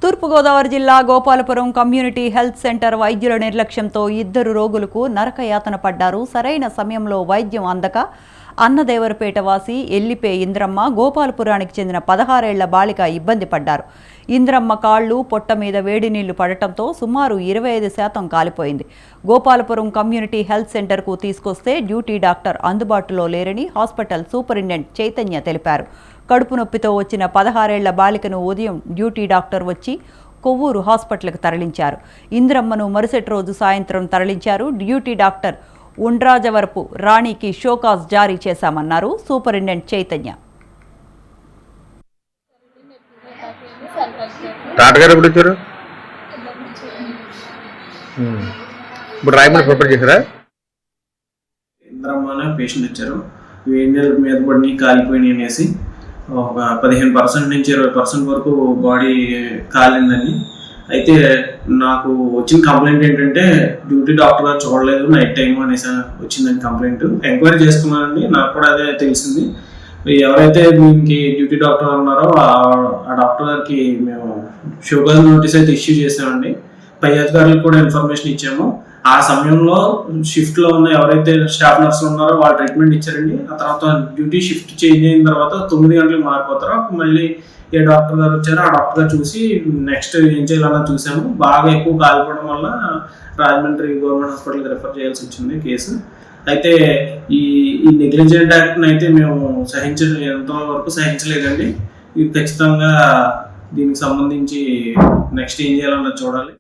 తూర్పుగోదావరి జిల్లా Gopalapuram community health centre వైద్యుల నిర్లక్ష్యంతో 2 రోగులకు నరకయాతన పడ్డారు. సరైన సమయంలో వైద్యం అందక అన్నదేవరపేట వాసి ఎల్లిపే ఇంద్రమ్మ, గోపాలపురానికి చెందిన 16 ఏళ్ల బాలిక ఇబ్బంది పడ్డారు. ఇంద్రమ్మ కాళ్లు, పొట్ట మీద వేడి నీళ్లు పడటంతో సుమారు 25% కాలిపోయింది. గోపాలపురం కమ్యూనిటీ హెల్త్ సెంటర్కు తీసుకొస్తే డ్యూటీ డాక్టర్ అందుబాటులో లేరని హాస్పిటల్ సూపరింటెండెంట్ చైతన్య తెలిపారు. కడుపు నొప్పితో వచ్చిన 16 ఏళ్ల బాలికను ఉదయం డ్యూటీ డాక్టర్ వచ్చి కొవ్వూరు హాస్పిటల్కు తరలించారు. ఇంద్రమ్మను మరుసటి రోజు సాయంత్రం తరలించారు. డ్యూటీ డాక్టర్ ఉండ్రాజవరపు రాణికి షోకాజ్ జారీ చేశామన్నారు సూపరింటెండెంట్ చైతన్య. ఇంద్రమ్మ అనే పేషెంట్ వచ్చారు. వేడి నీళ్ళ మీద పడి కాలిపోయినాయి అనేసి ఒక 15% నుంచి 20% వరకు బాడీ కాలిందండి. అయితే నాకు వచ్చిన కంప్లైంట్ ఏంటంటే డ్యూటీ డాక్టర్ గారు చూడలేదు, నైట్ టైం అనేసి వచ్చిందని కంప్లైంట్. ఎంక్వైరీ చేసుకున్నానండి, నాకు కూడా అదే తెలిసింది. ఎవరైతే దీనికి డ్యూటీ డాక్టర్ ఉన్నారో ఆ డాక్టర్ గారికి మేము షోకాజ్ నోటీస్ అయితే ఇష్యూ చేసామండి. పై అధికారులకు కూడా ఇన్ఫర్మేషన్ ఇచ్చాము. ఆ సమయంలో షిఫ్ట్లో ఉన్న ఎవరైతే స్టాఫ్ నర్సులు ఉన్నారో వాళ్ళు ట్రీట్మెంట్ ఇచ్చారండి. ఆ తర్వాత డ్యూటీ షిఫ్ట్ చేంజ్ అయిన తర్వాత 9 గంటలకు మారిపోతారు. మళ్ళీ ఏ డాక్టర్ గారు వచ్చారో ఆ డాక్టర్ గారు చూసి నెక్స్ట్ ఏం చేయాలన్నా చూసాము. బాగా ఎక్కువ కాలిపోవడం వల్ల రాజమండ్రి గవర్నమెంట్ హాస్పిటల్కి రిఫర్ చేయాల్సి వచ్చింది కేసు. అయితే ఈ నెగ్లిజెంట్ యాక్ట్ని అయితే మేము ఎంతవరకు సహించలేదండి. ఇది ఖచ్చితంగా దీనికి సంబంధించి నెక్స్ట్ ఏం చేయాలన్నది చూడాలి.